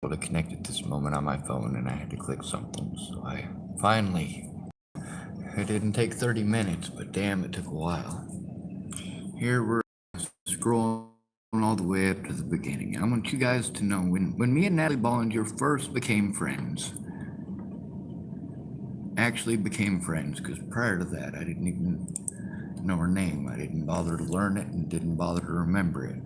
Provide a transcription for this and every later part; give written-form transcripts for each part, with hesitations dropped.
to connect at this moment on my phone, and I had to click something, so I finally, it didn't take 30 minutes, but damn, it took a while. Here we're scrolling all the way up to the beginning. I want you guys to know, when me and Natalie Bollinger first became friends, because prior to that, I didn't even know her name. I didn't bother to learn it and didn't bother to remember it.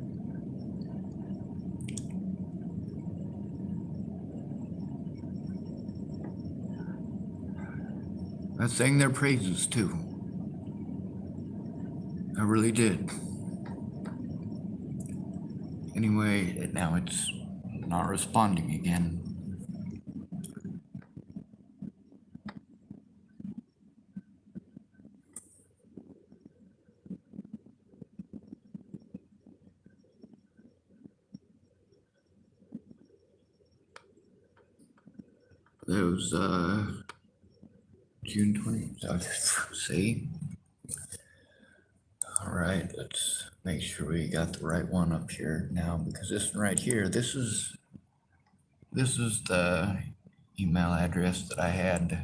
I sang their praises too. I really did. Anyway, now it's not responding again. That was June 20th. See? All right, let's make sure we got the right one up here now, because this one right here, this is the email address that I had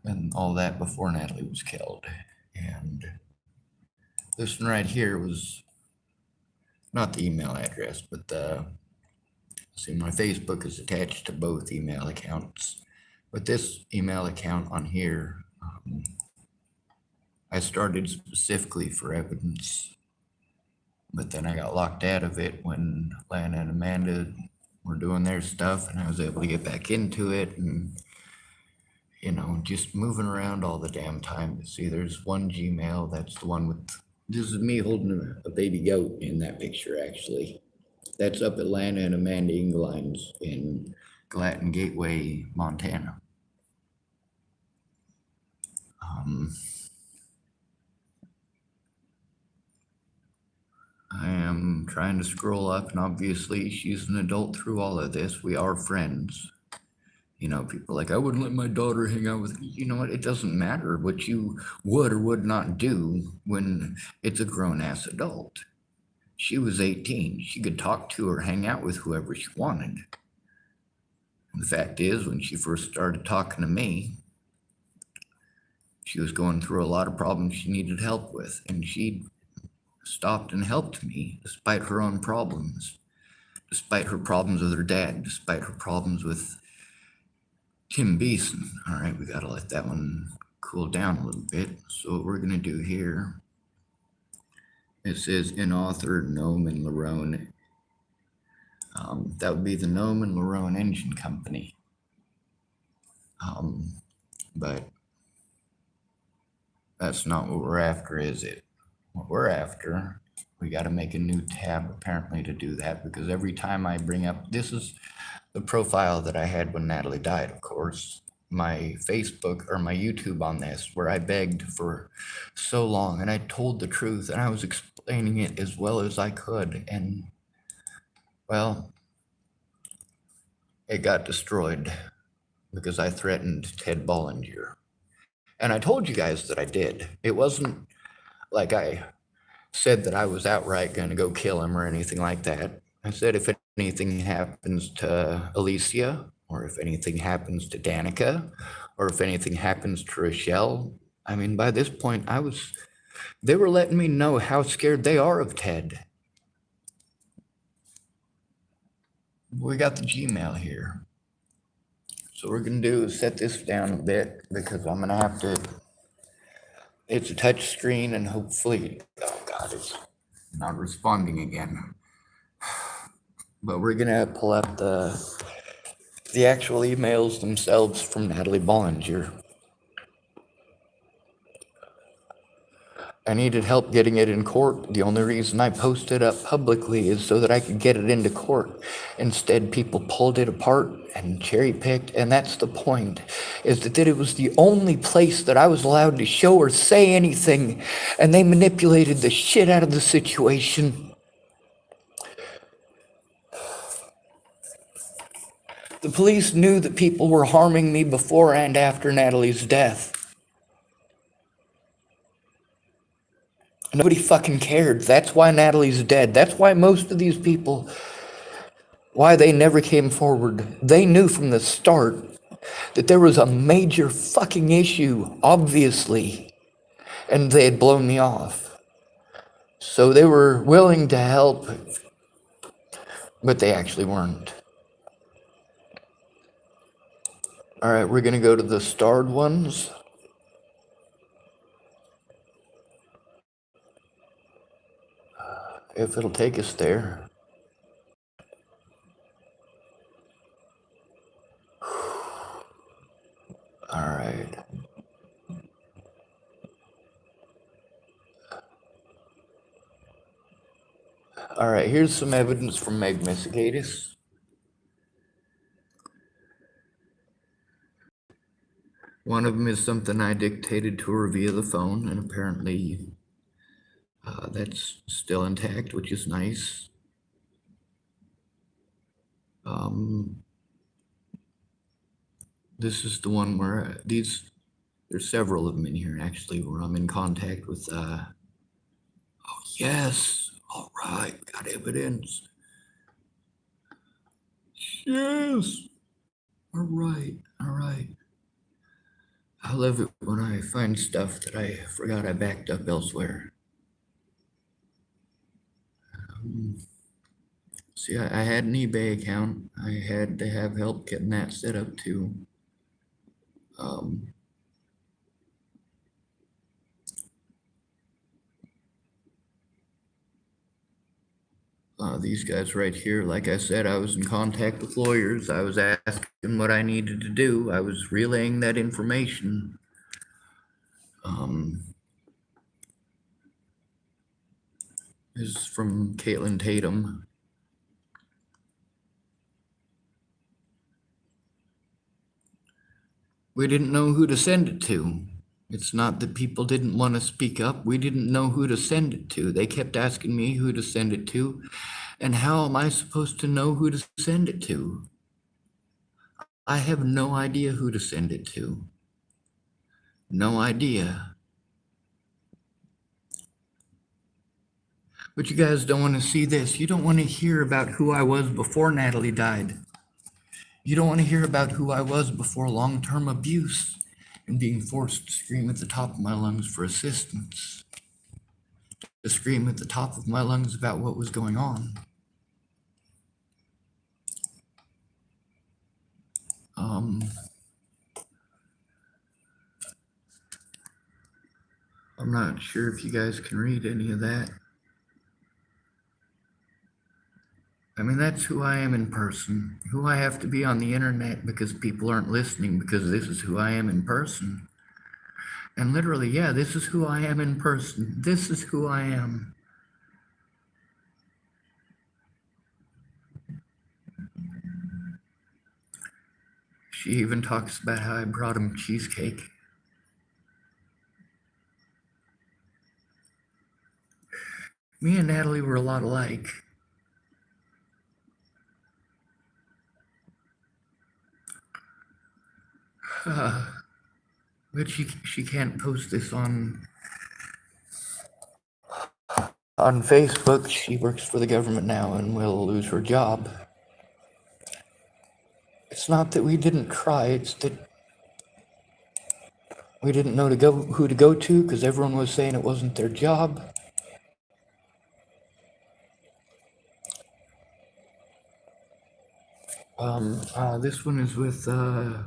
and all that before Natalie was killed. And this one right here was not the email address, but see, my Facebook is attached to both email accounts. But this email account on here, I started specifically for evidence, but then I got locked out of it when Lana and Amanda were doing their stuff, and I was able to get back into it, and just moving around all the damn time. See, there's one Gmail, that's the one with, this is me holding a baby goat in that picture, actually. That's up at Lana and Amanda Engelein's in Gallatin Gateway, Montana. I am trying to scroll up, and obviously she's an adult through all of this. We are friends. People like, I wouldn't let my daughter hang out with you. You know what? It doesn't matter what you would or would not do when it's a grown-ass adult. She was 18. She could talk to or hang out with whoever she wanted. And the fact is, when she first started talking to me, she was going through a lot of problems she needed help with, and she stopped and helped me despite her own problems, despite her problems with her dad, despite her problems with Tim Beeson. All right, we got to let that one cool down a little bit. So what we're going to do here, it says in author Gnome and Larone. That would be the Gnome and Larone Engine Company. But that's not what we're after, is it? What we're after, we got to make a new tab apparently to do that, because every time I bring up, this is the profile that I had when Natalie died, of course, my Facebook or my YouTube on this, where I begged for so long and I told the truth and I was explaining it as well as I could. And well, it got destroyed because I threatened Ted Bollinger. And I told you guys that I did. It wasn't like I said that I was outright going to go kill him or anything like that. I said if anything happens to Alicia, or if anything happens to Danica, or if anything happens to Rochelle, I mean, by this point, they were letting me know how scared they are of Ted. We got the Gmail here. So what we're going to do is set this down a bit, because I'm going to have to, it's a touch screen, and hopefully, oh God, it's not responding again. But we're going to pull up the actual emails themselves from Natalie Bollinger. I needed help getting it in court. The only reason I posted up publicly is so that I could get it into court. Instead, people pulled it apart and cherry-picked, and that's the point, is that it was the only place that I was allowed to show or say anything, and they manipulated the shit out of the situation. The police knew that people were harming me before and after Natalie's death. Nobody fucking cared. That's why Natalie's dead. That's why most of these people Why they never came forward. They knew from the start that there was a major fucking issue, obviously, and they had blown me off. So they were willing to help, but they actually weren't. All right, we're going to go to the starred ones. If it'll take us there. All right. All right, here's some evidence from Meg Messigatis. One of them is something I dictated to her via the phone, and apparently that's still intact, which is nice. This is the one where there's several of them in here actually, where I'm in contact with, oh yes, all right, got evidence. Yes, all right. I love it when I find stuff that I forgot I backed up elsewhere. See, I had an eBay account. I had to have help getting that set up too. These guys right here, like I said, I was in contact with lawyers. I was asking what I needed to do. I was relaying that information. This is from Caitlin Tatum. We didn't know who to send it to. It's not that people didn't want to speak up. We didn't know who to send it to. They kept asking me who to send it to. And how am I supposed to know who to send it to? I have no idea who to send it to. No idea. But you guys don't want to see this. You don't want to hear about who I was before Natalie died. You don't want to hear about who I was before long-term abuse and being forced to scream at the top of my lungs for assistance. To scream at the top of my lungs about what was going on. I'm not sure if you guys can read any of that. I mean, that's who I am in person. Who I have to be on the internet because people aren't listening, because this is who I am in person. And literally, yeah, this is who I am in person. This is who I am. She even talks about how I brought him cheesecake. Me and Natalie were a lot alike. But she can't post this on Facebook. She works for the government now and will lose her job. It's not that we didn't try, it's that we didn't know who to go to because everyone was saying it wasn't their job. This one is with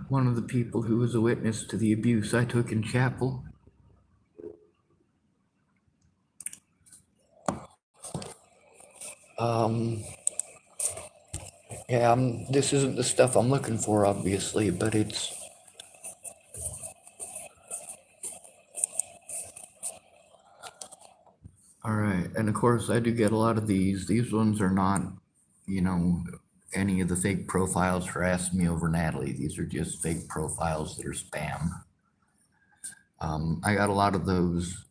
one of the people who was a witness to the abuse I took in chapel. Yeah, this isn't the stuff I'm looking for, obviously, but it's... All right, and of course, I do get a lot of these. These ones are not, any of the fake profiles for Ask Me Over Natalie. These are just fake profiles that are spam. I got a lot of those.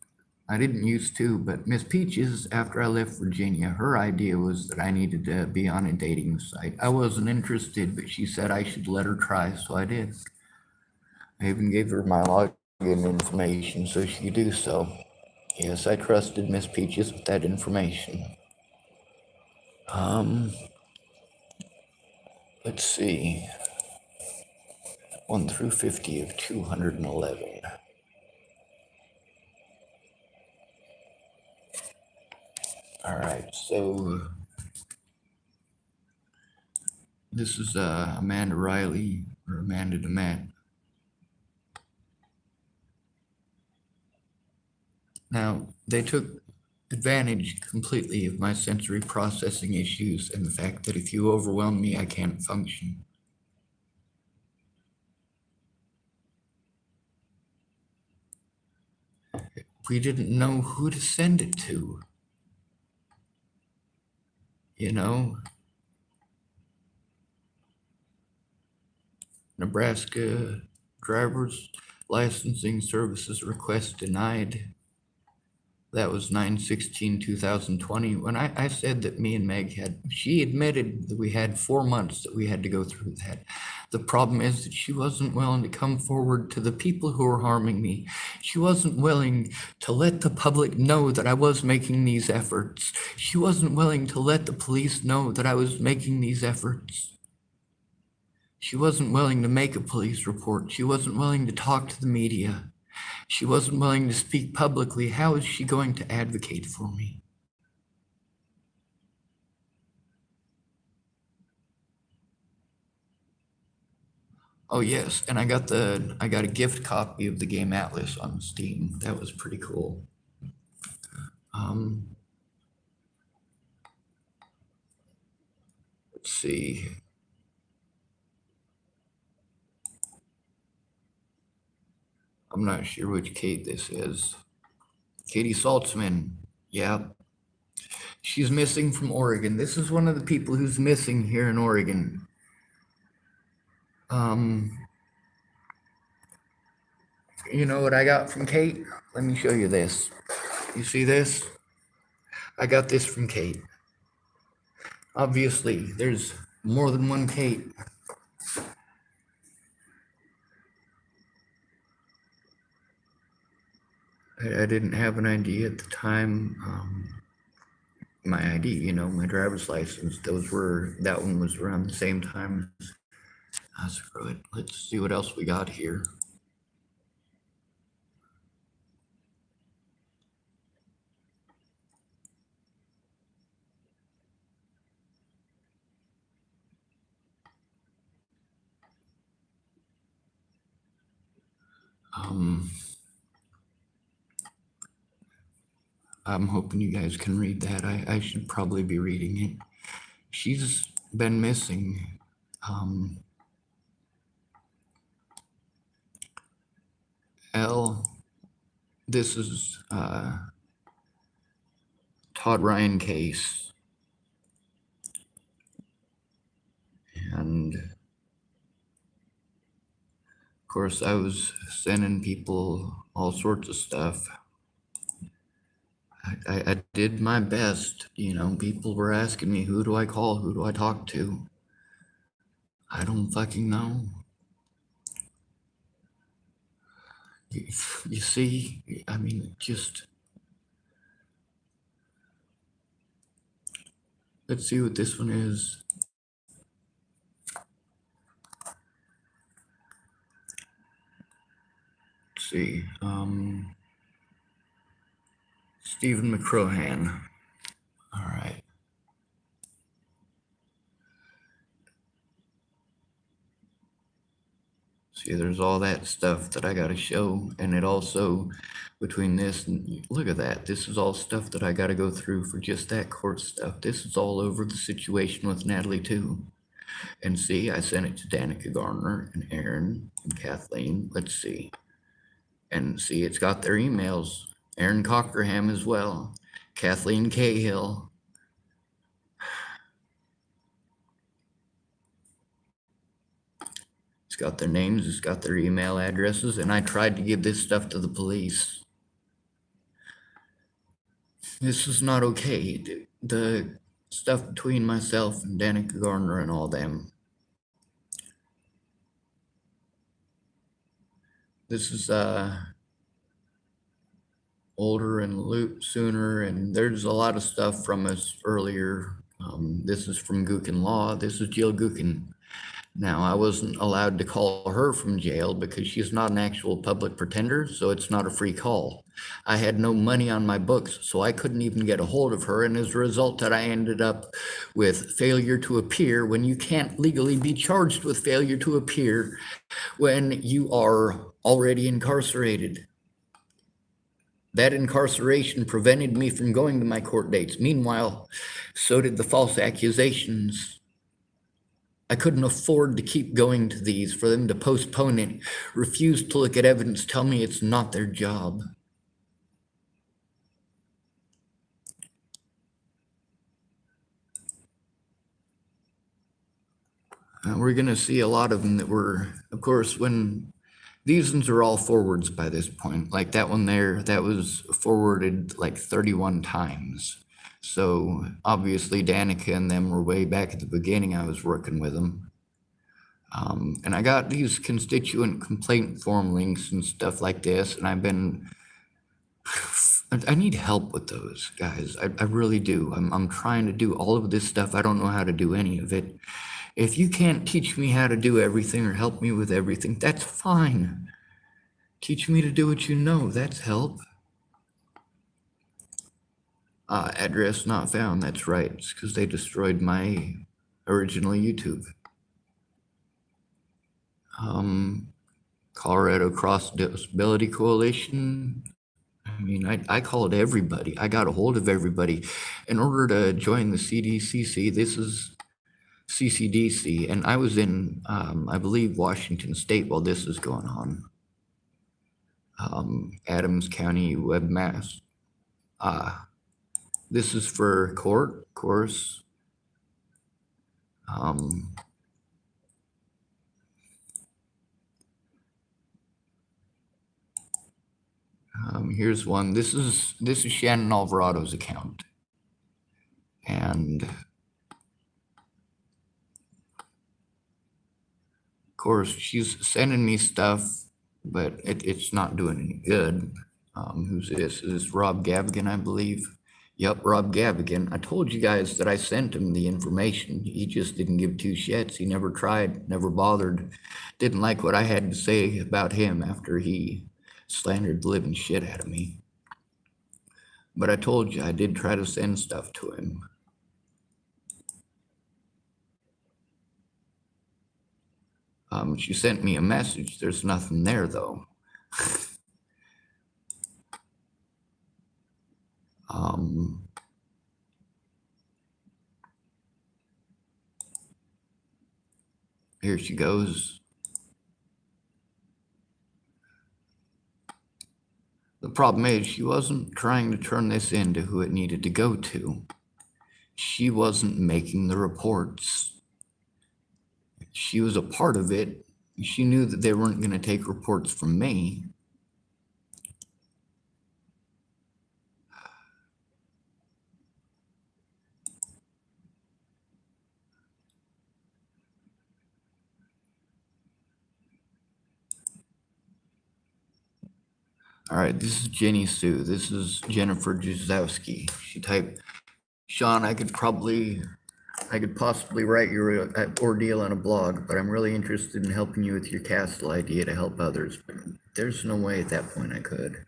I didn't used to, but Miss Peaches, after I left Virginia, her idea was that I needed to be on a dating site. I wasn't interested, but she said I should let her try, so I did. I even gave her my login information so she could do so. Yes, I trusted Miss Peaches with that information. Let's see. 1 through 50 of 211. All right, so this is Amanda Riley, or Amanda DeMatt. Now, they took advantage completely of my sensory processing issues and the fact that if you overwhelm me, I can't function. We didn't know who to send it to. You know, Nebraska driver's licensing services request denied. That was 9/16/2020. When I said that me and Meg she admitted that we had 4 months that we had to go through that. The problem is that she wasn't willing to come forward to the people who were harming me. She wasn't willing to let the public know that I was making these efforts. She wasn't willing to let the police know that I was making these efforts. She wasn't willing to make a police report. She wasn't willing to talk to the media. She wasn't willing to speak publicly. How is she going to advocate for me? Oh yes, and I got a gift copy of the game Atlas on Steam. That was pretty cool. Let's see. I'm not sure which Kate this is. Katie Saltzman. Yeah. She's missing from Oregon. This is one of the people who's missing here in Oregon. You know what I got from Kate? Let me show you this. You see this? I got this from Kate. Obviously, there's more than one Kate. I didn't have an ID at the time. My ID, you know, my driver's license, that one was around the same time. Screw it. Let's see what else we got here. I'm hoping you guys can read that. I should probably be reading it. She's been missing. This is Todd Ryan case. And of course, I was sending people all sorts of stuff. I did my best, you know, people were asking me, who do I call? Who do I talk to? I don't fucking know. You see, I mean, just, let's see what this one is. Let's see, Stephen McCrohan. All right. See, there's all that stuff that I got to show. And it also, between this and look at that, this is all stuff that I got to go through for just that court stuff. This is all over the situation with Natalie too. And see, I sent it to Danica Garner and Aaron and Kathleen. Let's see. And see, it's got their emails. Aaron Cockerham as well. Kathleen Cahill. It's got their names, it's got their email addresses, and I tried to give this stuff to the police. This is not okay. The stuff between myself and Danica Garner and all them. This is Older and Luke Sooner, and there's a lot of stuff from us earlier. This is from Gookin Law. This is Jill Gookin. Now, I wasn't allowed to call her from jail because she's not an actual public pretender, so it's not a free call. I had no money on my books, so I couldn't even get a hold of her, and as a result, that I ended up with failure to appear when you can't legally be charged with failure to appear when you are already incarcerated. That incarceration prevented me from going to my court dates. Meanwhile, so did the false accusations. I couldn't afford to keep going to these, for them to postpone it, refuse to look at evidence, tell me it's not their job. We're going to see a lot of them that were, of course, when these ones are all forwards by this point. Like that one there, that was forwarded like 31 times. So obviously Danica and them were way back at the beginning. I was working with them. And I got these constituent complaint form links and stuff like this, and I've been, I need help with those, guys. I really do. I'm trying to do all of this stuff. I don't know how to do any of it. If you can't teach me how to do everything or help me with everything, that's fine. Teach me to do what you know. That's help. Address not found. That's right. It's because they destroyed my original YouTube. Colorado Cross Disability Coalition. I mean, I called everybody. I got a hold of everybody. In order to join the CDCC, this is CCDC, and I was in, I believe, Washington State while this is going on. Adams County Webmaster. This is for court, of course. Here's one. This is Shannon Alvarado's account, and of course she's sending me stuff, but it's not doing any good. Who's this? Is this Rob Gavigan, I believe? Yep, Rob Gavigan. I told you guys that I sent him the information. He just didn't give two shits. He never tried, never bothered. Didn't like what I had to say about him after he slandered the living shit out of me. But I told you, I did try to send stuff to him. She sent me a message. There's nothing there, though. Here she goes. The problem is she wasn't trying to turn this into who it needed to go to. She wasn't making the reports. She was a part of it. She knew that they weren't going to take reports from me. All right, this is Jenny Sue. This is Jennifer Juzowski. She typed, Sean, I could possibly write your ordeal on a blog, but I'm really interested in helping you with your castle idea to help others. But there's no way at that point I could.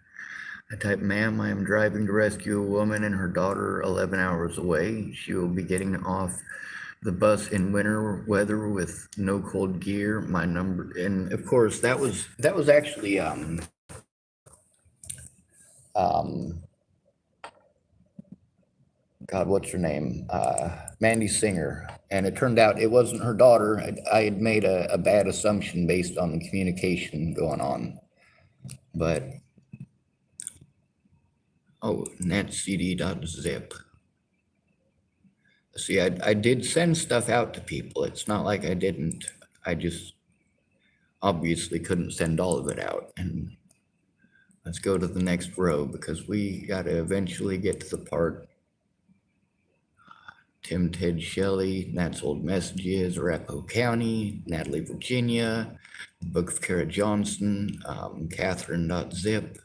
I typed, ma'am, I am driving to rescue a woman and her daughter 11 hours away. She will be getting off the bus in winter weather with no cold gear. My number, and of course that was actually God, what's her name? Mandy Singer. And it turned out it wasn't her daughter. I had made a bad assumption based on the communication going on. But, oh, netcd.zip. See, I did send stuff out to people. It's not like I didn't. I just obviously couldn't send all of it out. And let's go to the next row because we got to eventually get to the part. Tim Ted Shelley, Nat's Old Messages, Arapahoe County, Natalie, Virginia, Book of Kara Johnson, Catherine.zip.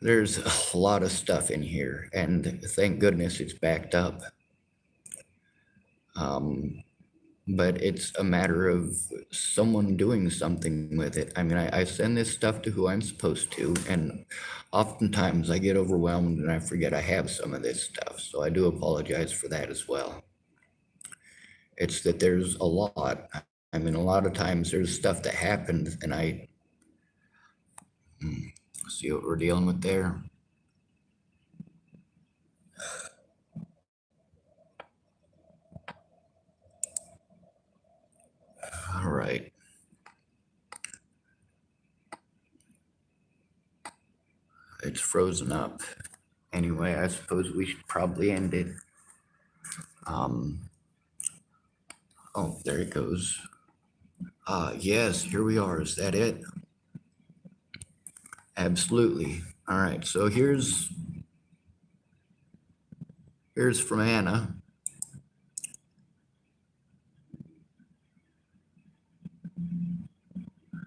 There's a lot of stuff in here, and thank goodness it's backed up. but it's a matter of someone doing something with it. I mean, I send this stuff to who I'm supposed to, and oftentimes I get overwhelmed and I forget I have some of this stuff. So I do apologize for that as well. It's that there's a lot. I mean, a lot of times there's stuff that happens, and I see what we're dealing with there. All right. It's frozen up. Anyway, I suppose we should probably end it. Oh, there it goes. Yes, here we are. Is that it? Absolutely. All right. So here's from Anna.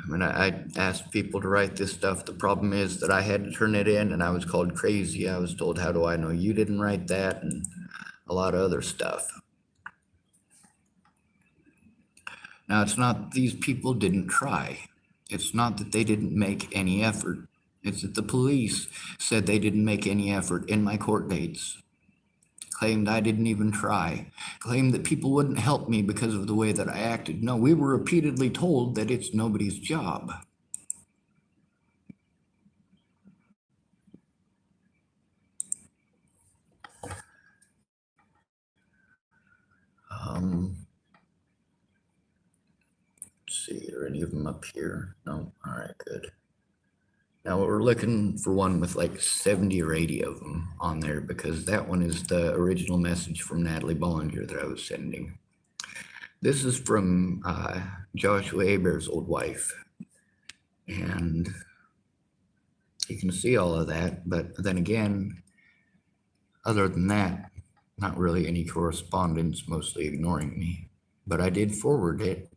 I mean, I asked people to write this stuff. The problem is that I had to turn it in and I was called crazy. I was told, how do I know you didn't write that? And a lot of other stuff. Now, it's not these people didn't try. It's not that they didn't make any effort. It's that the police said they didn't make any effort in my court dates. Claimed I didn't even try. Claimed that people wouldn't help me because of the way that I acted. No, we were repeatedly told that it's nobody's job. Let's see, are any of them up here? No, all right, good. Now we're looking for one with like 70 or 80 of them on there, because that one is the original message from Natalie Bollinger that I was sending. This is from Joshua Hebert's old wife. And you can see all of that, but then again, other than that, not really any correspondence, mostly ignoring me. But I did forward it.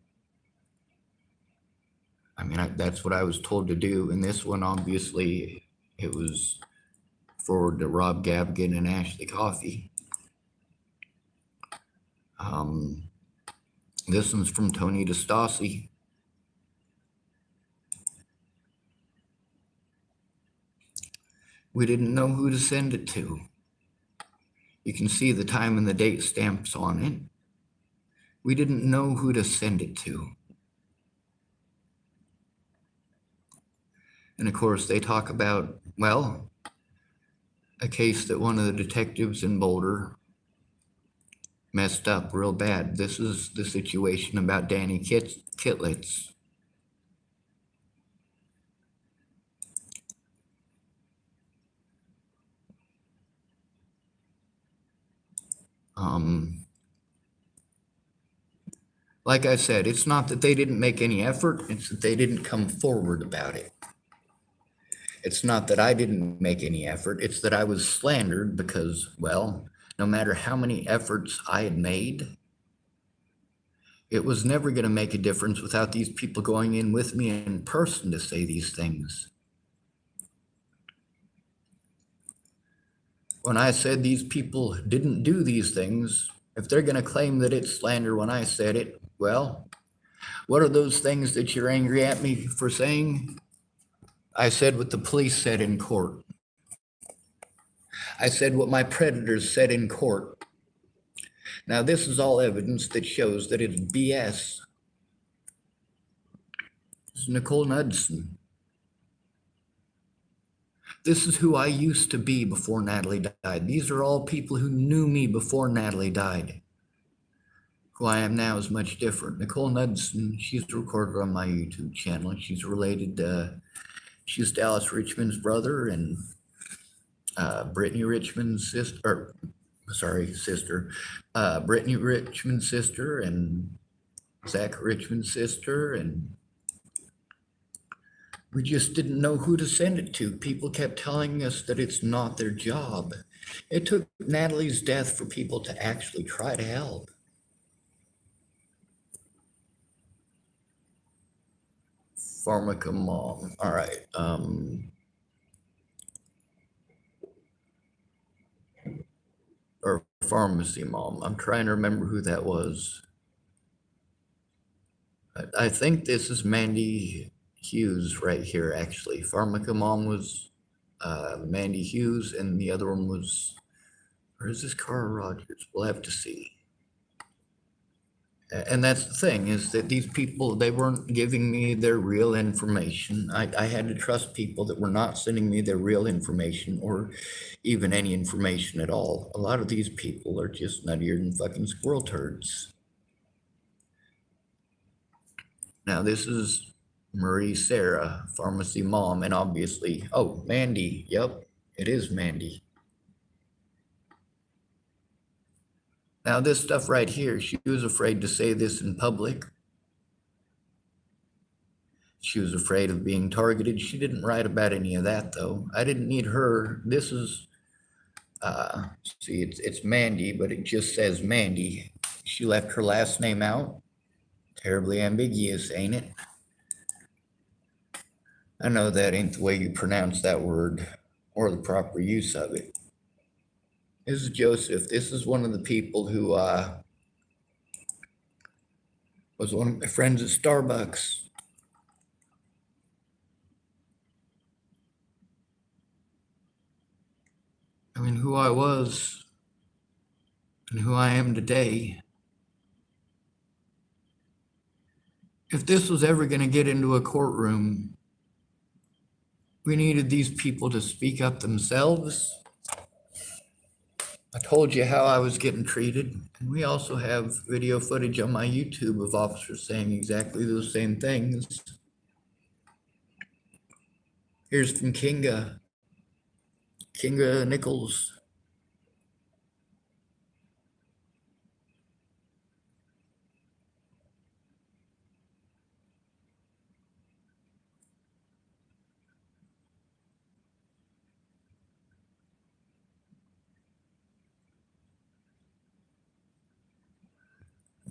I mean, that's what I was told to do. And this one, obviously, it was forward to Rob Gavgan and Ashley Coffey. This one's from Tony DeStassi. We didn't know who to send it to. You can see the time and the date stamps on it. We didn't know who to send it to. And of course, they talk about, well, a case that one of the detectives in Boulder messed up real bad. This is the situation about Danny Kitlitz. Like I said, it's not that they didn't make any effort, it's that they didn't come forward about it. It's not that I didn't make any effort, it's that I was slandered because, well, no matter how many efforts I had made, it was never going to make a difference without these people going in with me in person to say these things. When I said these people didn't do these things, if they're going to claim that it's slander when I said it, well, what are those things that you're angry at me for saying? I said what the police said in court. I said what my predators said in court. Now, this is all evidence that shows that it's BS. This is Nicole Knudsen. This is who I used to be before Natalie died. These are all people who knew me before Natalie died. Who I am now is much different. Nicole Knudsen, she's recorded on my YouTube channel. She's related to, she's Dallas Richmond's brother and Brittany Richmond's sister, Brittany Richmond's sister and Zach Richmond's sister. And we just didn't know who to send it to. People kept telling us that it's not their job. It took Natalie's death for people to actually try to help. Pharmaca Mom. All right. Or Pharmacy Mom. I'm trying to remember who that was. I think this is Mandy Hughes right here, actually. Pharmaca Mom was Mandy Hughes, and the other one was, or is this Carl Rogers? We'll have to see. And that's the thing, is that these people, they weren't giving me their real information. I had to trust people that were not sending me their real information or even any information at all. A lot of these people are just nuttier than fucking squirrel turds. Now, this is Marie Sarah, pharmacy mom, and obviously, oh, Mandy. Yep, it is Mandy. Now, this stuff right here, she was afraid to say this in public. She was afraid of being targeted. She didn't write about any of that, though. I didn't need her. This is, see, it's Mandy, but it just says Mandy. She left her last name out. Terribly ambiguous, ain't it? I know that ain't the way you pronounce that word or the proper use of it. This is Joseph. This is one of the people who was one of my friends at Starbucks. I mean, who I was and who I am today. If this was ever going to get into a courtroom, we needed these people to speak up themselves. I told you how I was getting treated. And we also have video footage on my YouTube of officers saying exactly those same things. Here's from Kinga Nichols.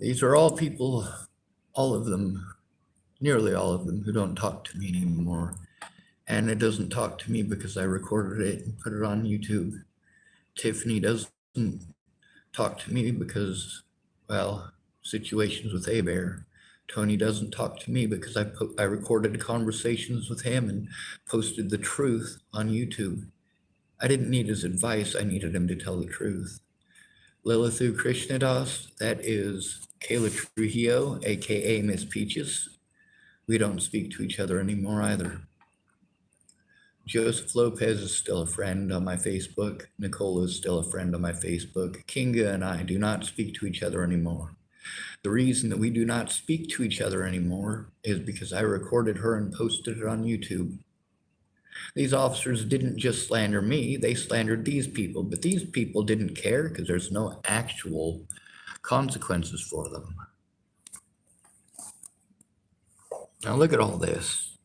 These are all people, all of them, nearly all of them, who don't talk to me anymore. And it doesn't talk to me because I recorded it and put it on YouTube. Tiffany doesn't talk to me because, well, situations with Abear. Tony doesn't talk to me because I recorded conversations with him and posted the truth on YouTube. I didn't need his advice. I needed him to tell the truth. Lilithu Krishnadas, that is Kayla Trujillo, aka Miss Peaches. We don't speak to each other anymore either. Joseph Lopez is still a friend on my Facebook. Nicole is still a friend on my Facebook. Kinga and I do not speak to each other anymore. The reason that we do not speak to each other anymore is because I recorded her and posted it on YouTube. These officers didn't just slander me, they slandered these people, but these people didn't care because there's no actual consequences for them. Now look at all this.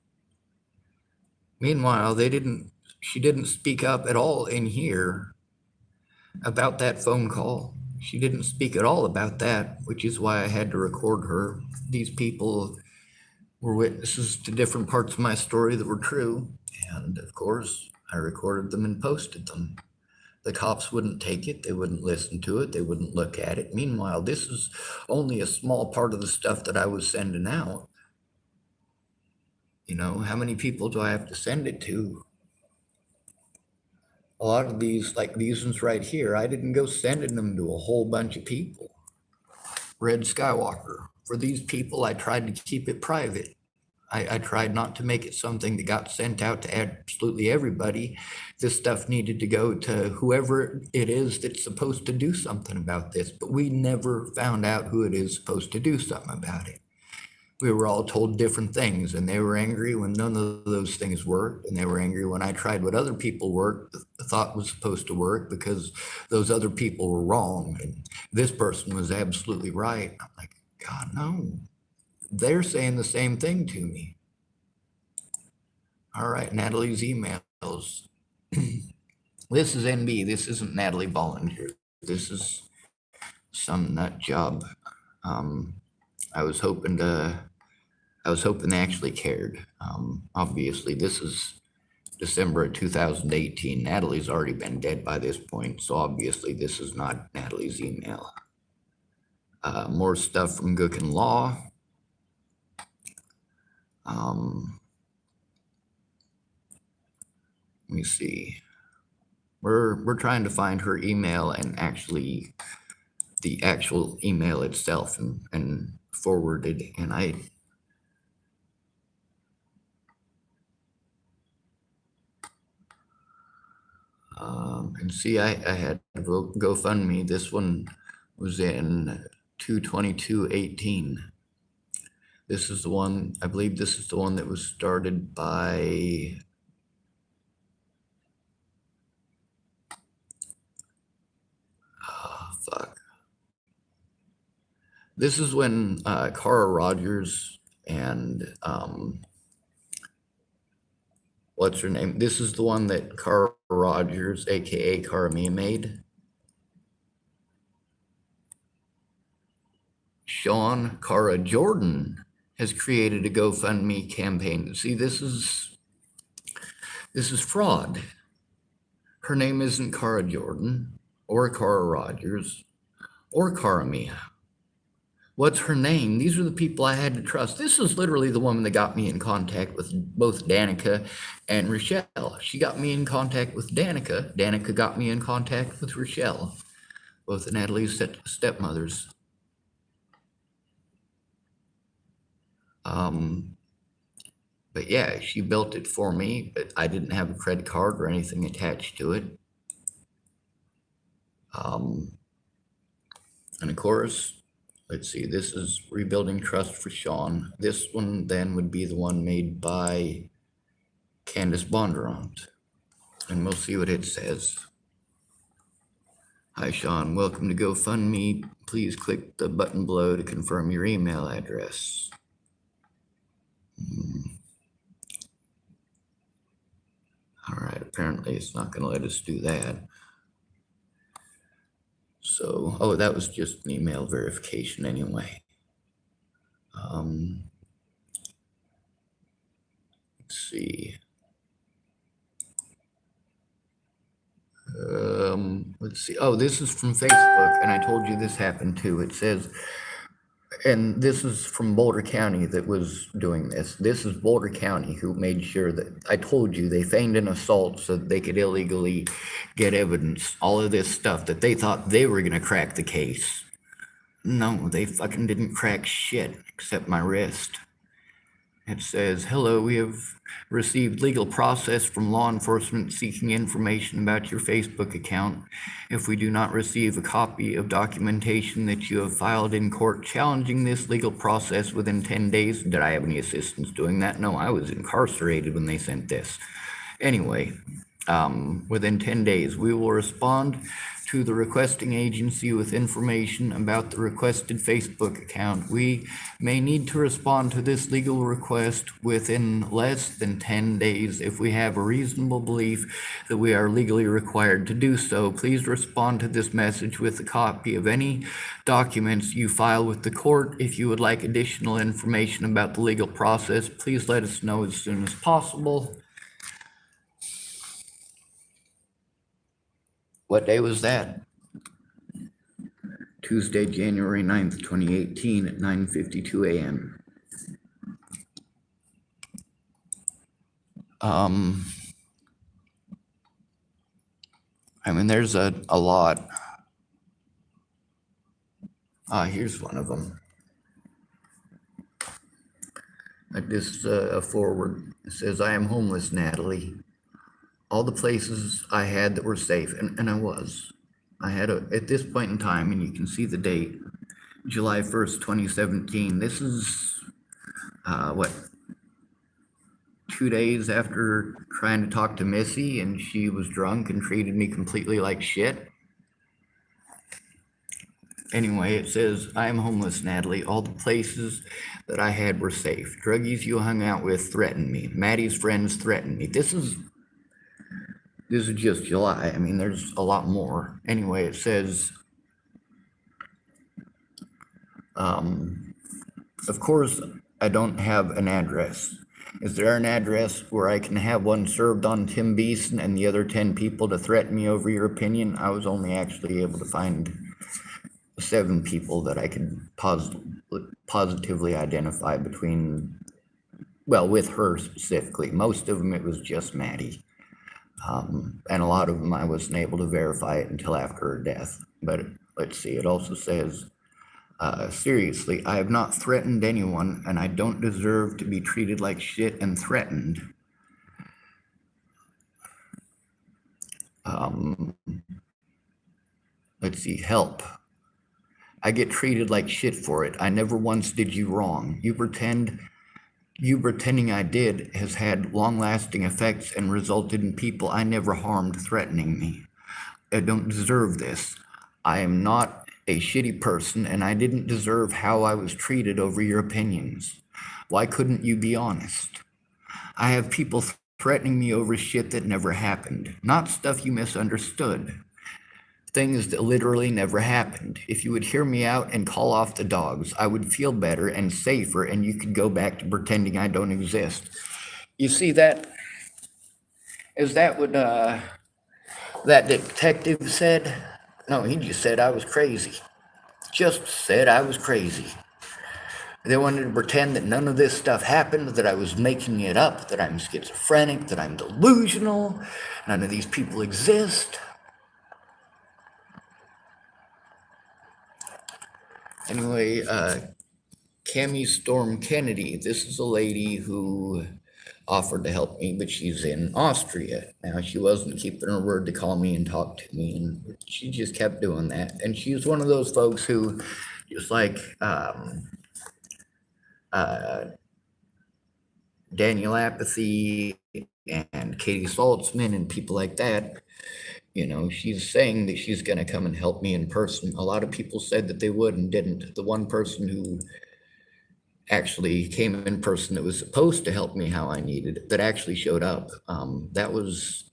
Meanwhile, she didn't speak up at all in here about that phone call. She didn't speak at all about that, which is why I had to record her. These people were witnesses to different parts of my story that were true. And of course, I recorded them and posted them. The cops wouldn't take it. They wouldn't listen to it. They wouldn't look at it. Meanwhile, this is only a small part of the stuff that I was sending out. You know, how many people do I have to send it to? A lot of these, like these ones right here, I didn't go sending them to a whole bunch of people. Red Skywalker. For these people, I tried to keep it private. I tried not to make it something that got sent out to absolutely everybody. This stuff needed to go to whoever it is that's supposed to do something about this, but we never found out who it is supposed to do something about it. We were all told different things, and they were angry when none of those things worked, and they were angry when I tried what other people thought was supposed to work because those other people were wrong, and this person was absolutely right. I'm like, God, no. They're saying the same thing to me. All right, Natalie's emails. This is NB. This isn't Natalie Bollinger. This is some nut job. I was hoping they actually cared. Obviously, this is December of 2018. Natalie's already been dead by this point, so obviously this is not Natalie's email. More stuff from Gookin Law. Let me see. We're trying to find her email and actually the actual email itself and forwarded, and and see, I had GoFundMe. This one was in 2/22/18. This is the one, I believe this is the one that was started by fuck. This is when Cara Rogers and what's her name? This is the one that Cara Rogers, aka Cara Me, made. Sean Cara Jordan has created a GoFundMe campaign. See, this is fraud. Her name isn't Cara Jordan or Cara Rogers or Cara Mia. What's her name? These are the people I had to trust. This is literally the woman that got me in contact with both Danica and Rochelle. She got me in contact with Danica. Danica got me in contact with Rochelle, both Natalie's stepmothers. But yeah, she built it for me, but I didn't have a credit card or anything attached to it. And of course, let's see, this is Rebuilding Trust for Sean. This one then would be the one made by Candace Bondurant. And we'll see what it says. Hi, Sean. Welcome to GoFundMe. Please click the button below to confirm your email address. All right, apparently it's not going to let us do that. So, oh, that was just an email verification anyway. Let's see. Let's see. Oh, this is from Facebook, and I told you this happened too. It says, and this is from Boulder County that was doing this. This is Boulder County who made sure that, I told you, they feigned an assault so that they could illegally get evidence, all of this stuff that they thought they were going to crack the case. No, they fucking didn't crack shit except my wrist. It says, hello, we have received legal process from law enforcement seeking information about your Facebook account. If we do not receive a copy of documentation that you have filed in court challenging this legal process within 10 days, did I have any assistance doing that? No, I was incarcerated when they sent this. Anyway, within 10 days, we will respond to the requesting agency with information about the requested Facebook account. We may need to respond to this legal request within less than 10 days if we have a reasonable belief that we are legally required to do so. Please respond to this message with a copy of any documents you file with the court. If you would like additional information about the legal process, please let us know as soon as possible. What day was that? Tuesday, January 9th, 2018 at 9:52 a.m. I mean, there's a lot. Here's one of them. This a forward. It says, I am homeless, Natalie. All the places I had that were safe, and I was. I had at this point in time, and you can see the date, July 1st, 2017. This is, 2 days after trying to talk to Missy, and she was drunk and treated me completely like shit. Anyway, it says, I am homeless, Natalie. All the places that I had were safe. Druggies you hung out with threatened me. Maddie's friends threatened me. This is just July. I mean, there's a lot more. Anyway, it says, of course, I don't have an address. Is there an address where I can have one served on Tim Beeson and the other 10 people to threaten me over your opinion? I was only actually able to find 7 people that I could positively identify between well, with her specifically. Most of them, it was just Maddie. And a lot of them, I wasn't able to verify it until after her death. But let's see, it also says, seriously, I have not threatened anyone, and I don't deserve to be treated like shit and threatened. Let's see, help. I get treated like shit for it. I never once did you wrong. You pretending I did has had long-lasting effects and resulted in people I never harmed threatening me. I don't deserve this. I am not a shitty person, and I didn't deserve how I was treated over your opinions. Why couldn't you be honest? I have people threatening me over shit that never happened, not stuff you misunderstood. Things that literally never happened. If you would hear me out and call off the dogs, I would feel better and safer, and you could go back to pretending I don't exist. You see that? Is that what that detective said? No, he just said I was crazy. Just said I was crazy. They wanted to pretend that none of this stuff happened, that I was making it up, that I'm schizophrenic, that I'm delusional, none of these people exist. Anyway, Cami Storm Kennedy, this is a lady who offered to help me, but she's in Austria. Now, she wasn't keeping her word to call me and talk to me, and she just kept doing that. And she's one of those folks who, just like Daniel Apathy and Katie Saltzman and people like that, you know, she's saying that she's going to come and help me in person. A lot of people said that they would and didn't. The one person who actually came in person that was supposed to help me how I needed, that actually showed up, that was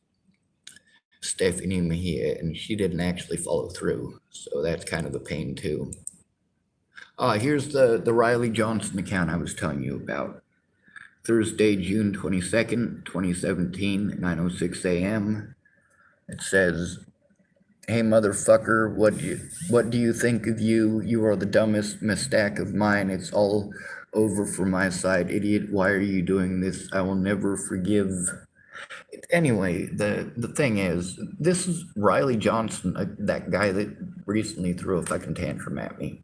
Stephanie Mejia, and she didn't actually follow through. So that's kind of a pain too. Here's the Riley Johnson account I was telling you about. Thursday, June 22nd, 2017, 9:06 a.m. It says, "Hey motherfucker, what do you think of you? You are the dumbest mistake of mine. It's all over for my side, idiot. Why are you doing this? I will never forgive." Anyway, the thing is, this is Riley Johnson, that guy that recently threw a fucking tantrum at me.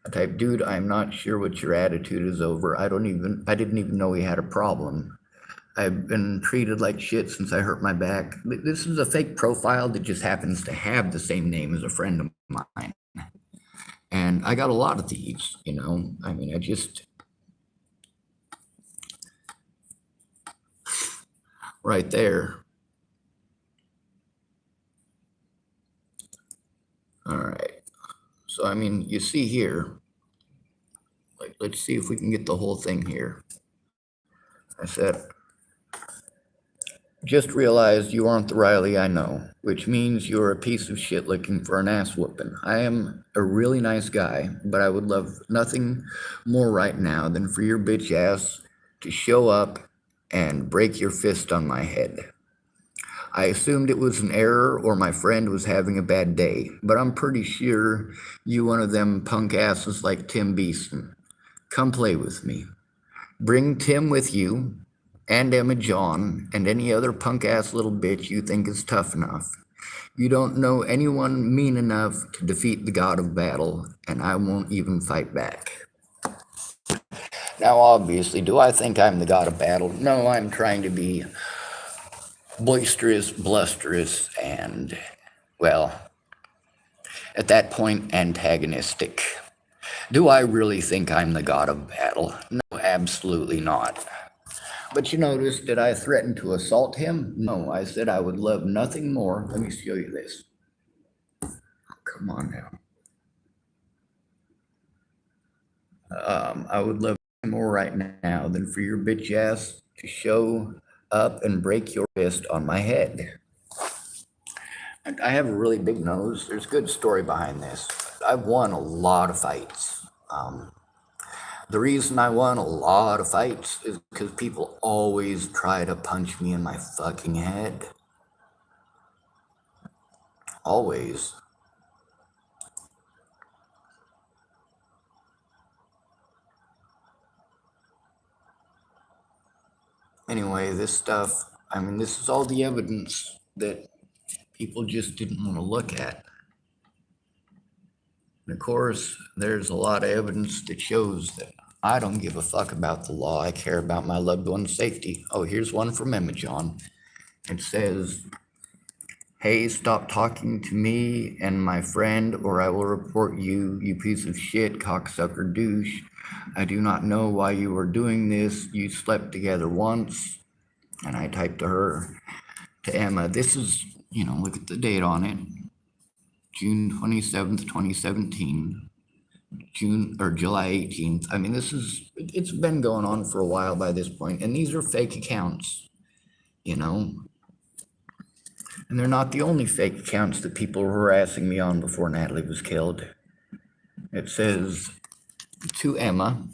I type, dude, I'm not sure what your attitude is over. I didn't even know he had a problem. I've been treated like shit since I hurt my back. This is a fake profile that just happens to have the same name as a friend of mine. And I got a lot of these, you know. I mean, right there. All right. So, I mean, you see here, like, let's see if we can get the whole thing here. I said, just realized you aren't the Riley I know, which means you're a piece of shit looking for an ass whooping. I am a really nice guy, but I would love nothing more right now than for your bitch ass to show up and break your fist on my head. I assumed it was an error or my friend was having a bad day, but I'm pretty sure you one of them punk asses like Tim Beeson. Come play with me. Bring Tim with you, and Emma John, and any other punk ass little bitch you think is tough enough. You don't know anyone mean enough to defeat the god of battle, and I won't even fight back. Now, obviously, do I think I'm the god of battle? No, I'm trying to be boisterous, blusterous, and, well, at that point, antagonistic. Do I really think I'm the god of battle? No, absolutely not. But you notice, did I threaten to assault him? No, I said I would love nothing more. Let me show you this. Come on now. I would love more right now than for your bitch ass to show up and break your fist on my head. And I have a really big nose. There's a good story behind this. I've won a lot of fights. The reason I won a lot of fights is because people always try to punch me in my fucking head. Always. Anyway, this stuff, I mean, this is all the evidence that people just didn't want to look at. And of course, there's a lot of evidence that shows that I don't give a fuck about the law. I care about my loved one's safety. Oh, here's one from Emma John. It says, "Hey, stop talking to me and my friend, or I will report you, you piece of shit, cocksucker douche. I do not know why you are doing this. You slept together once." And I typed to her, to Emma, this is, look at the date on it. June 27th, 2017. July 18th. I mean, it's been going on for a while by this point, and these are fake accounts, and they're not the only fake accounts that people were harassing me on before Natalie was killed. It says, to Emma,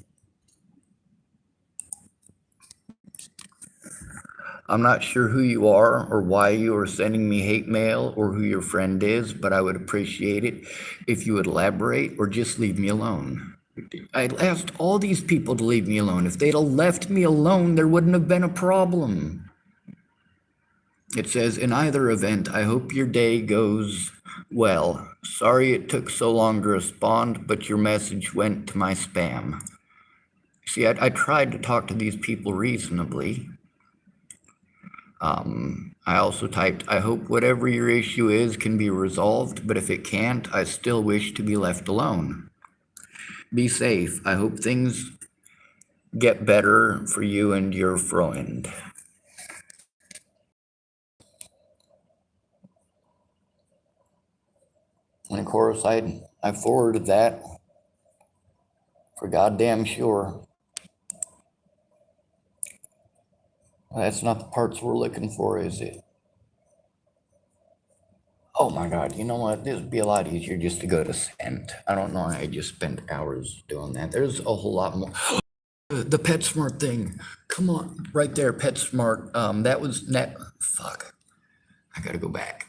"I'm not sure who you are or why you are sending me hate mail or who your friend is, but I would appreciate it if you would elaborate or just leave me alone." I asked all these people to leave me alone. If they'd have left me alone, there wouldn't have been a problem. It says, "In either event, I hope your day goes well. Sorry it took so long to respond, but your message went to my spam." See, I tried to talk to these people reasonably. I also typed, "I hope whatever your issue is can be resolved, but if it can't, I still wish to be left alone. Be safe. I hope things get better for you and your friend." And of course, I forwarded that for goddamn sure. That's not the parts we're looking for, is it? Oh my God, you know what? This would be a lot easier just to go to send. I don't know why I just spent hours doing that. There's a whole lot more. The PetSmart thing. Come on, right there, PetSmart. That was net. Fuck. I gotta go back.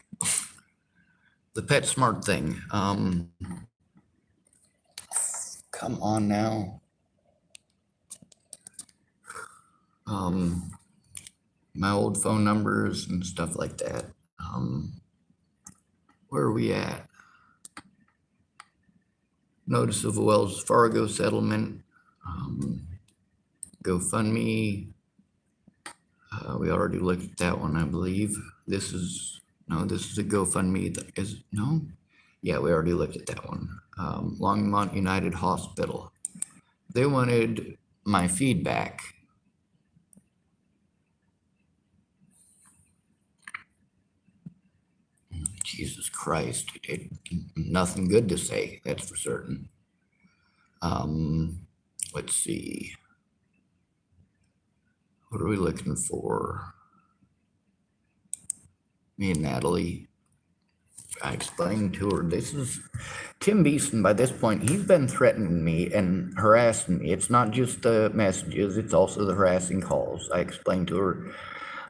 The PetSmart thing. Come on now. My old phone numbers and stuff like that. Where are we at? Notice of a Wells Fargo settlement. GoFundMe. We already looked at that one, I believe. This is a GoFundMe. No? Yeah, we already looked at that one. Longmont United Hospital. They wanted my feedback. Jesus Christ. Nothing good to say, that's for certain. Let's see. What are we looking for? Me and Natalie. I explained to her, this is Tim Beeson. By this point, he's been threatening me and harassing me. It's not just the messages, it's also the harassing calls. I explained to her,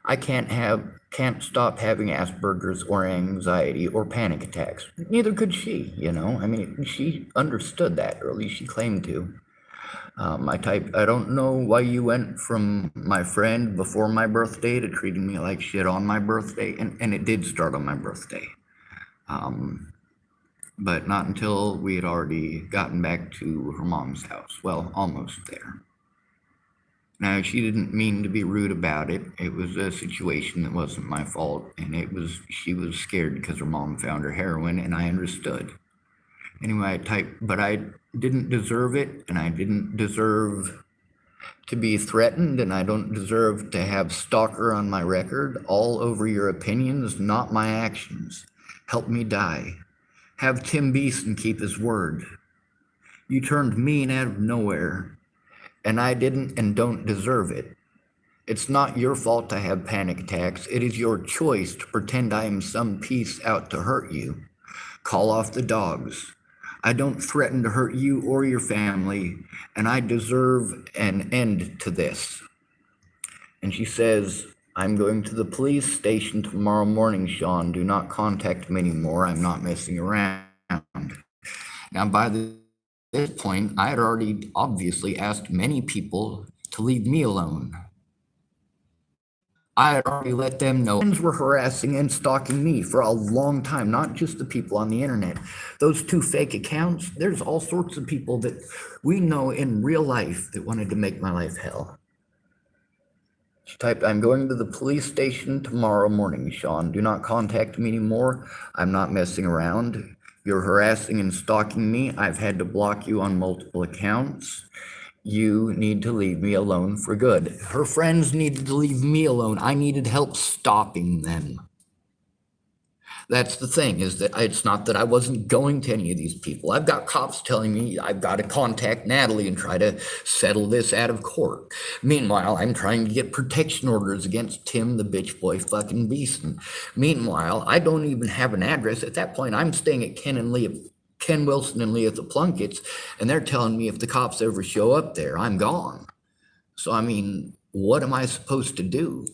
I can't stop having Asperger's or anxiety or panic attacks. Neither could she, I mean, she understood that, or at least she claimed to. I typed, "I don't know why you went from my friend before my birthday to treating me like shit on my birthday." And it did start on my birthday. But not until we had already gotten back to her mom's house. Well, almost there. Now, she didn't mean to be rude about it. It was a situation that wasn't my fault, and she was scared because her mom found her heroin, and I understood. Anyway, I typed, "But I didn't deserve it, and I didn't deserve to be threatened, and I don't deserve to have stalker on my record all over your opinions, not my actions. Help me die. Have Tim Beeson keep his word. You turned mean out of nowhere, and I didn't and don't deserve it. It's not your fault to have panic attacks. It is your choice to pretend I am some piece out to hurt you. Call off the dogs. I don't threaten to hurt you or your family, and I deserve an end to this." And she says, "I'm going to the police station tomorrow morning, Sean. Do not contact me anymore. I'm not messing around." Now, by this point, I had already obviously asked many people to leave me alone. I had already let them know. Friends were harassing and stalking me for a long time, not just the people on the internet. Those two fake accounts, there's all sorts of people that we know in real life that wanted to make my life hell. She typed, I'm going to the police station tomorrow morning, Sean. Do not contact me anymore. I'm not messing around. You're harassing and stalking me. I've had to block you on multiple accounts. You need to leave me alone for good. Her friends needed to leave me alone. I needed help stopping them. That's the thing, is that it's not that I wasn't going to any of these people. I've got cops telling me I've got to contact Natalie and try to settle this out of court. Meanwhile, I'm trying to get protection orders against Tim the bitch boy fucking Beeson. Meanwhile, I don't even have an address. At that point, I'm staying at Ken Wilson and Leah the Plunkett's, and they're telling me if the cops ever show up there, I'm gone. So, I mean, what am I supposed to do?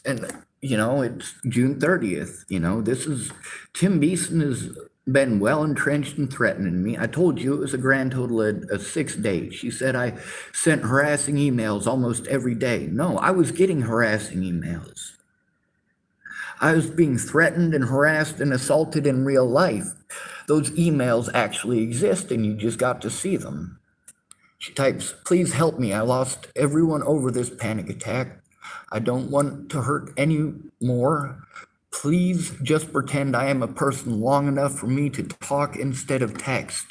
And, it's June 30th. Tim Beeson has been well entrenched and threatening me. I told you it was a grand total of 6 days. She said I sent harassing emails almost every day. No, I was getting harassing emails. I was being threatened and harassed and assaulted in real life. Those emails actually exist, and you just got to see them. She types, please help me. I lost everyone over this panic attack. I don't want to hurt any more. Please just pretend I am a person long enough for me to talk instead of text.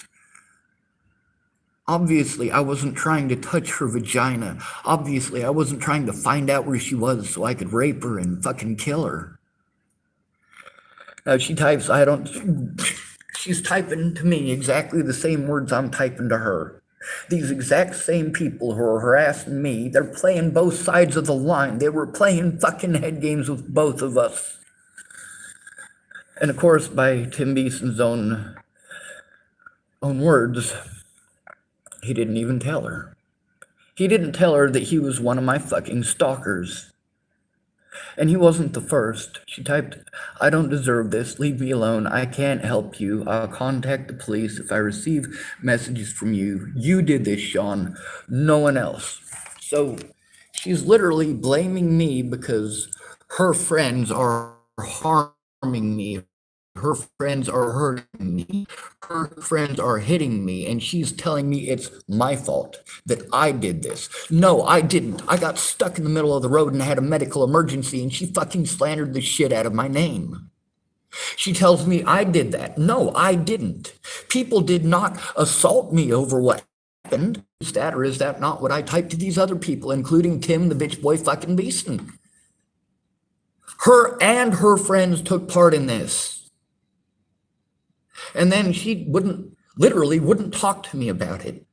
Obviously, I wasn't trying to touch her vagina. Obviously, I wasn't trying to find out where she was so I could rape her and fucking kill her. Now she types, she's typing to me exactly the same words I'm typing to her. These exact same people who are harassing me, they're playing both sides of the line. They were playing fucking head games with both of us. And of course, by Tim Beeson's own words, he didn't even tell her. He didn't tell her that he was one of my fucking stalkers. And he wasn't the first. She typed, I don't deserve this. Leave me alone. I can't help you. I'll contact the police if I receive messages from you. You did this, Sean. No one else. So she's literally blaming me because her friends are harming me. Her friends are hurting me. Her friends are hitting me, and she's telling me it's my fault that I did this. No, I didn't. I got stuck in the middle of the road and had a medical emergency, and she fucking slandered the shit out of my name. She tells me I did that. No, I didn't. People did not assault me over what happened. Is that, or is that not what I typed to these other people, including Tim, the bitch boy fucking Beeson? Her and her friends took part in this. And then she literally wouldn't talk to me about it.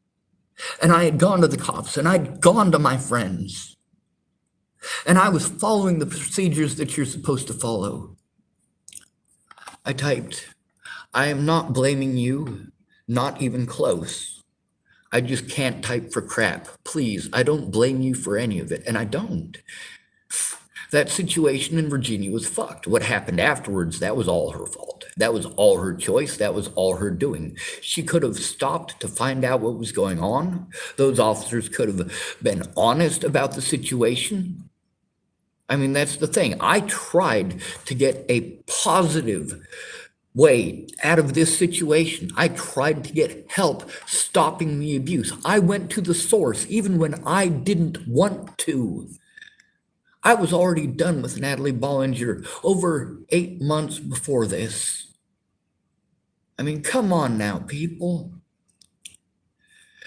And I had gone to the cops, and I'd gone to my friends. And I was following the procedures that you're supposed to follow. I typed, I am not blaming you, not even close. I just can't type for crap. Please, I don't blame you for any of it, and I don't. That situation in Virginia was fucked. What happened afterwards, that was all her fault. That was all her choice. That was all her doing. She could have stopped to find out what was going on. Those officers could have been honest about the situation. I mean, that's the thing. I tried to get a positive way out of this situation. I tried to get help stopping the abuse. I went to the source even when I didn't want to. I was already done with Natalie Bollinger over 8 months before this. I mean, come on now, people.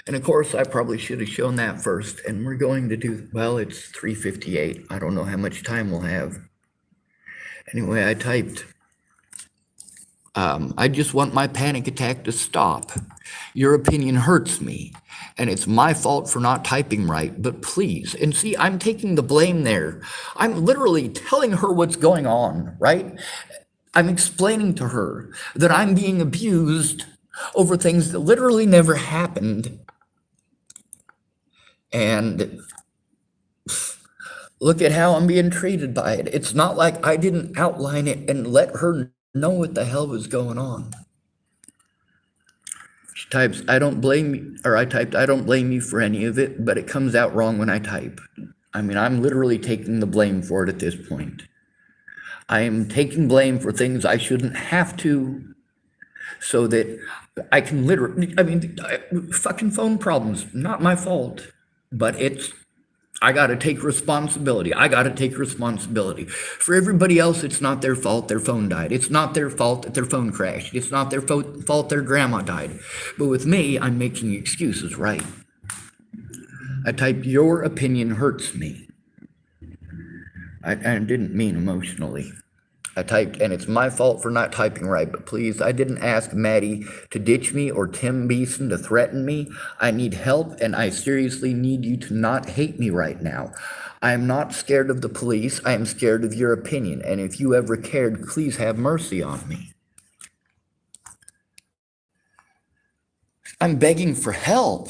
And of course, I probably should have shown that first. And we're going to do, well, it's 3:58. I don't know how much time we'll have. Anyway, I typed, I just want my panic attack to stop. Your opinion hurts me, and it's my fault for not typing right, but please. And see, I'm taking the blame there. I'm literally telling her what's going on, right? I'm explaining to her that I'm being abused over things that literally never happened. And look at how I'm being treated by it. It's not like I didn't outline it and let her know what the hell was going on. She Types, I don't blame you, or I typed, I don't blame you for any of it, but it comes out wrong when I type. I mean, I'm literally taking the blame for it at this point. I am taking blame for things I shouldn't have to, so that I can literally, I mean, fucking phone problems, not my fault, but I got to take responsibility. I got to take responsibility. For everybody else, it's not their fault their phone died. It's not their fault that their phone crashed. It's not their fault their grandma died. But with me, I'm making excuses, right? I typed, your opinion hurts me. I didn't mean emotionally. I typed, and it's my fault for not typing right, but please, I didn't ask Maddie to ditch me or Tim Beeson to threaten me. I need help, and I seriously need you to not hate me right now. I am not scared of the police. I am scared of your opinion, and if you ever cared, please have mercy on me. I'm begging for help.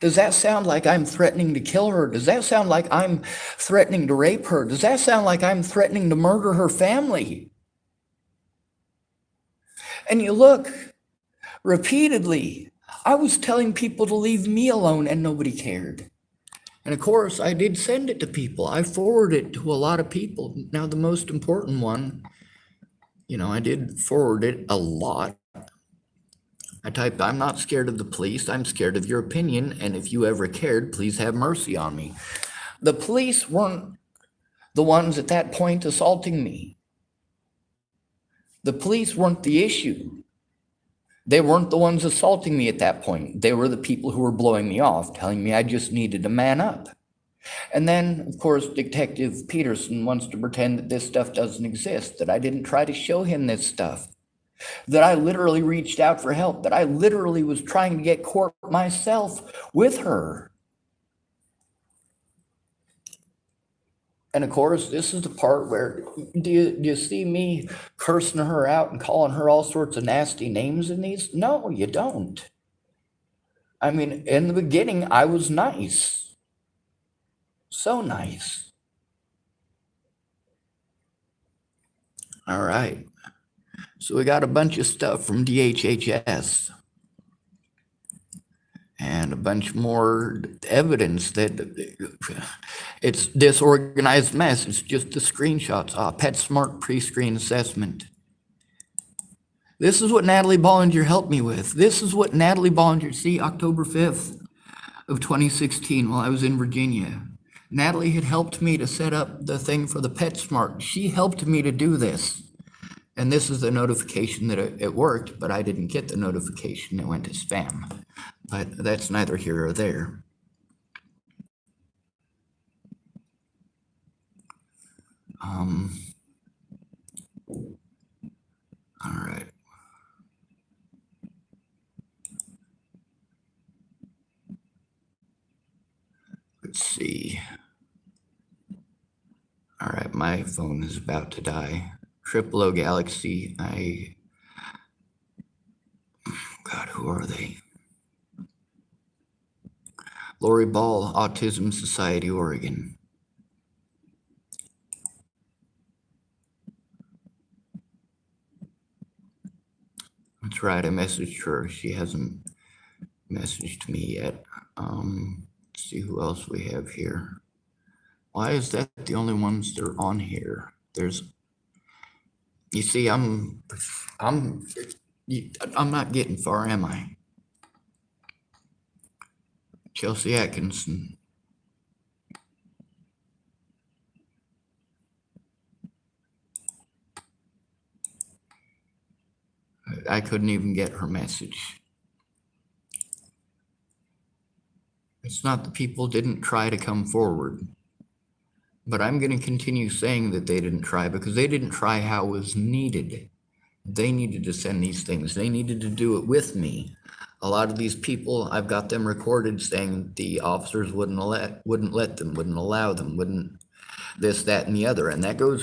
Does that sound like I'm threatening to kill her? Does that sound like I'm threatening to rape her? Does that sound like I'm threatening to murder her family? And you look, repeatedly, I was telling people to leave me alone and nobody cared. And of course, I did send it to people. I forwarded it to a lot of people. Now, the most important one, I did forward it a lot. I typed, I'm not scared of the police. I'm scared of your opinion. And if you ever cared, please have mercy on me. The police weren't the ones at that point assaulting me. The police weren't the issue. They weren't the ones assaulting me at that point. They were the people who were blowing me off, telling me I just needed to man up. And then, of course, Detective Peterson wants to pretend that this stuff doesn't exist, that I didn't try to show him this stuff, that I literally reached out for help, that I literally was trying to get court myself with her. And of course, this is the part where, do you see me cursing her out and calling her all sorts of nasty names in these? No, you don't. I mean, in the beginning, I was nice. So nice. All right. So we got a bunch of stuff from DHHS. And a bunch more evidence that it's disorganized mess. It's just the screenshots. PetSmart pre-screen assessment. This is what Natalie Bollinger helped me with. This is what Natalie Bollinger, see, October 5th of 2016 while I was in Virginia. Natalie had helped me to set up the thing for the PetSmart. She helped me to do this. And this is the notification that it worked, but I didn't get the notification. It went to spam. But that's neither here or there. All right. Let's see. All right, my phone is about to die. Triple O Galaxy, God, who are they? Lori Ball, Autism Society, Oregon. That's right, I messaged her. She hasn't messaged me yet. Let's see who else we have here. Why is that the only ones that are on here? You see, I'm not getting far, am I? Chelsea Atkinson. I couldn't even get her message. It's not that people didn't try to come forward, but I'm going to continue saying that they didn't try because they didn't try how it was needed. They needed to send these things. They needed to do it with me. A lot of these people, I've got them recorded saying the officers wouldn't let them, wouldn't allow them, wouldn't this, that, and the other. And that goes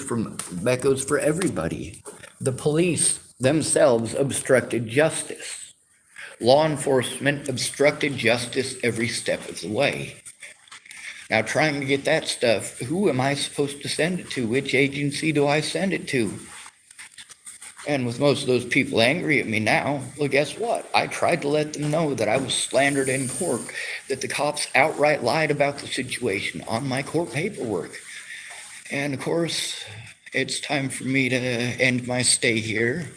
for everybody. The police themselves obstructed justice. Law enforcement obstructed justice every step of the way. Now, trying to get that stuff, who am I supposed to send it to? Which agency do I send it to? And with most of those people angry at me now, well, guess what? I tried to let them know that I was slandered in court, that the cops outright lied about the situation on my court paperwork. And of course, it's time for me to end my stay here.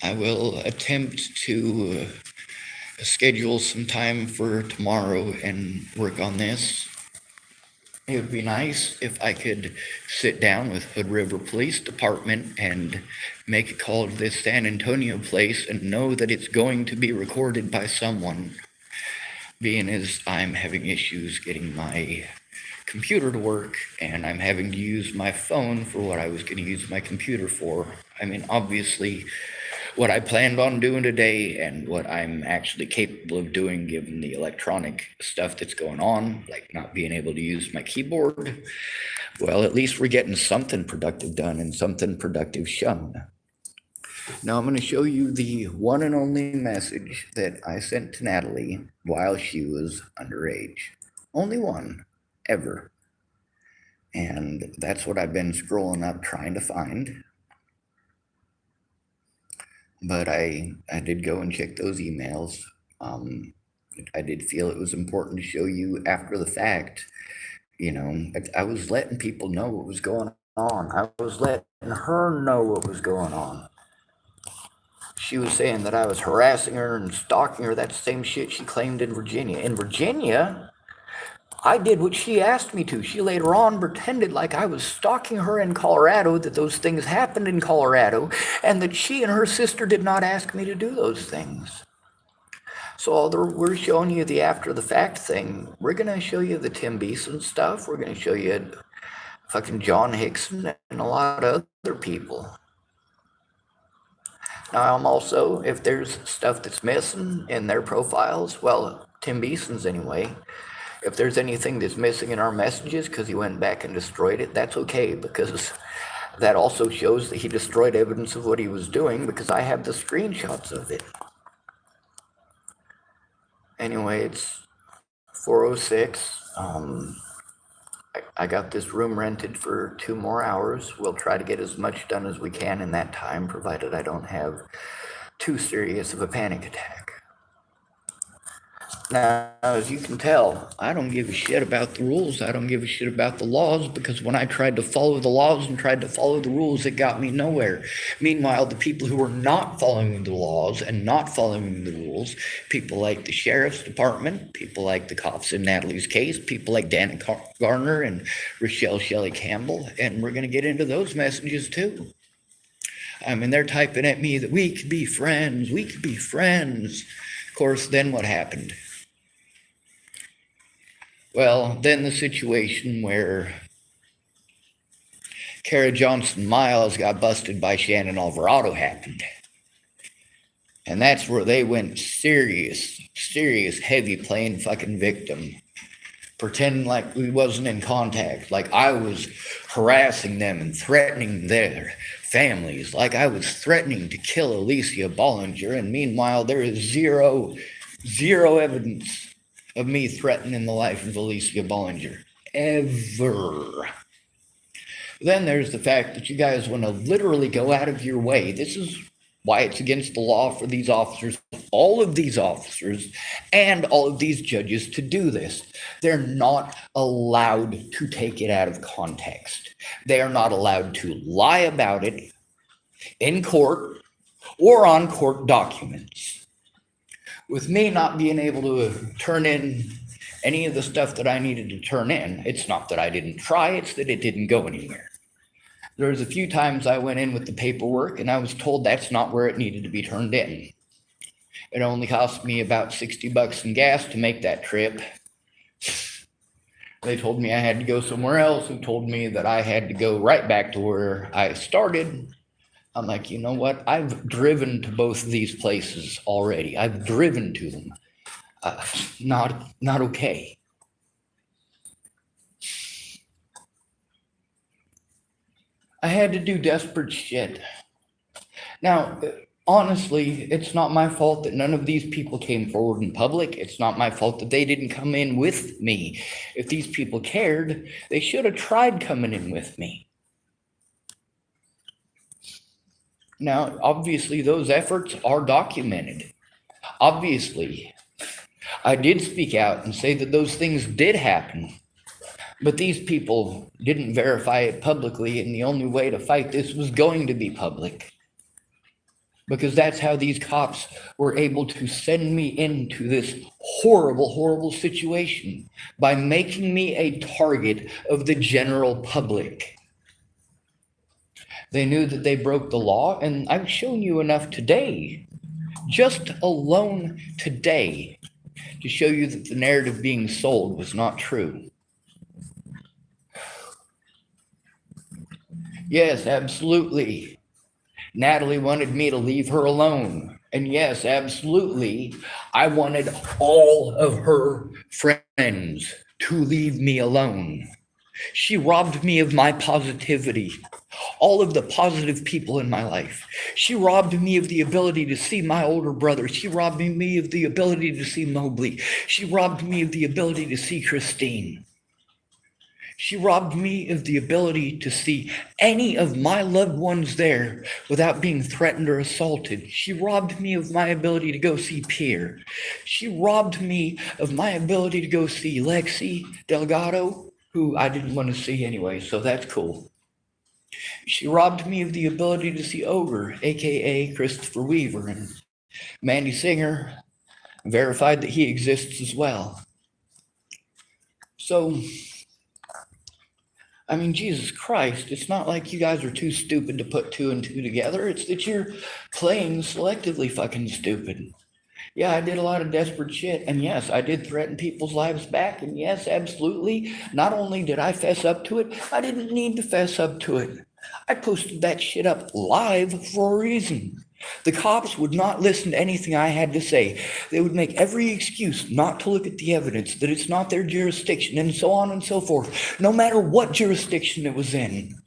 I will attempt to schedule some time for tomorrow and work on this. It would be nice if I could sit down with Hood River Police Department and make a call to this San Antonio place and know that it's going to be recorded by someone, being as I'm having issues getting my computer to work and I'm having to use my phone for what I was going to use my computer for. I mean, obviously, what I planned on doing today and what I'm actually capable of doing given the electronic stuff that's going on, like not being able to use my keyboard, well, at least we're getting something productive done and something productive shown. Now I'm going to show you the one and only message that I sent to Natalie while she was underage. Only one, ever. And that's what I've been scrolling up trying to find. But I did go and check those emails. I did feel it was important to show you after the fact. You know, I was letting people know what was going on. I was letting her know what was going on. She was saying that I was harassing her and stalking her. That's the same shit she claimed in Virginia. In Virginia, I did what she asked me to. She later on pretended like I was stalking her in Colorado, that those things happened in Colorado, and that she and her sister did not ask me to do those things. So although we're showing you the after the fact thing, we're going to show you the Tim Beeson stuff. We're going to show you fucking John Hickson and a lot of other people. Now, I'm also, if there's stuff that's missing in their profiles, well, Tim Beeson's anyway, if there's anything that's missing in our messages because he went back and destroyed it, that's okay, because that also shows that he destroyed evidence of what he was doing, because I have the screenshots of it. Anyway, it's 4:06. I got this room rented for 2 more hours. We'll try to get as much done as we can in that time, provided I don't have too serious of a panic attack. Now, as you can tell, I don't give a shit about the rules. I don't give a shit about the laws, because when I tried to follow the laws and tried to follow the rules, it got me nowhere. Meanwhile, the people who were not following the laws and not following the rules, people like the sheriff's department, people like the cops in Natalie's case, people like Dana Garner and Rochelle Shelley Campbell, and we're going to get into those messages too. I mean, they're typing at me that we could be friends, we could be friends. Of course, then what happened? Well, then the situation where Kara Johnson Miles got busted by Shannon Alvarado happened. And that's where they went serious, heavy playing fucking victim. Pretending like we wasn't in contact, like I was harassing them and threatening their families, like I was threatening to kill Alicia Bollinger, and meanwhile there is zero evidence of me threatening the life of Alicia Bollinger, ever. Then there's the fact that you guys want to literally go out of your way. This is why it's against the law for these officers, all of these officers, and all of these judges to do this. They're not allowed to take it out of context. They are not allowed to lie about it in court or on court documents. With me not being able to turn in any of the stuff that I needed to turn in, it's not that I didn't try, it's that it didn't go anywhere. There was a few times I went in with the paperwork and I was told that's not where it needed to be turned in. It only cost me about $60 in gas to make that trip. They told me I had to go somewhere else, who told me that I had to go right back to where I started. I'm like, you know what? I've driven to both of these places already. I've driven to them. Not okay. I had to do desperate shit. Now, honestly, it's not my fault that none of these people came forward in public. It's not my fault that they didn't come in with me. If these people cared, they should have tried coming in with me. Now, obviously, those efforts are documented. Obviously, I did speak out and say that those things did happen. But these people didn't verify it publicly, and the only way to fight this was going to be public. Because that's how these cops were able to send me into this horrible, horrible situation, by making me a target of the general public. They knew that they broke the law, and I've shown you enough today, just alone today, to show you that the narrative being sold was not true. Yes, absolutely. Natalie wanted me to leave her alone. And yes, absolutely, I wanted all of her friends to leave me alone. She robbed me of my positivity, all of the positive people in my life. She robbed me of the ability to see my older brother. She robbed me of the ability to see Mobley. She robbed me of the ability to see Christine. She robbed me of the ability to see any of my loved ones there without being threatened or assaulted. She robbed me of my ability to go see Pierre. She robbed me of my ability to go see Lexi Delgado, who I didn't want to see anyway, so that's cool. She robbed me of the ability to see Ogre, aka Christopher Weaver, and Mandy Singer verified that he exists as well. So, I mean, Jesus Christ, it's not like you guys are too stupid to put two and two together. It's that you're playing selectively fucking stupid. Yeah, I did a lot of desperate shit. And yes, I did threaten people's lives back. And yes, absolutely. Not only did I fess up to it, I didn't need to fess up to it. I posted that shit up live for a reason. The cops would not listen to anything I had to say. They would make every excuse not to look at the evidence, that it's not their jurisdiction, and so on and so forth, no matter what jurisdiction it was in.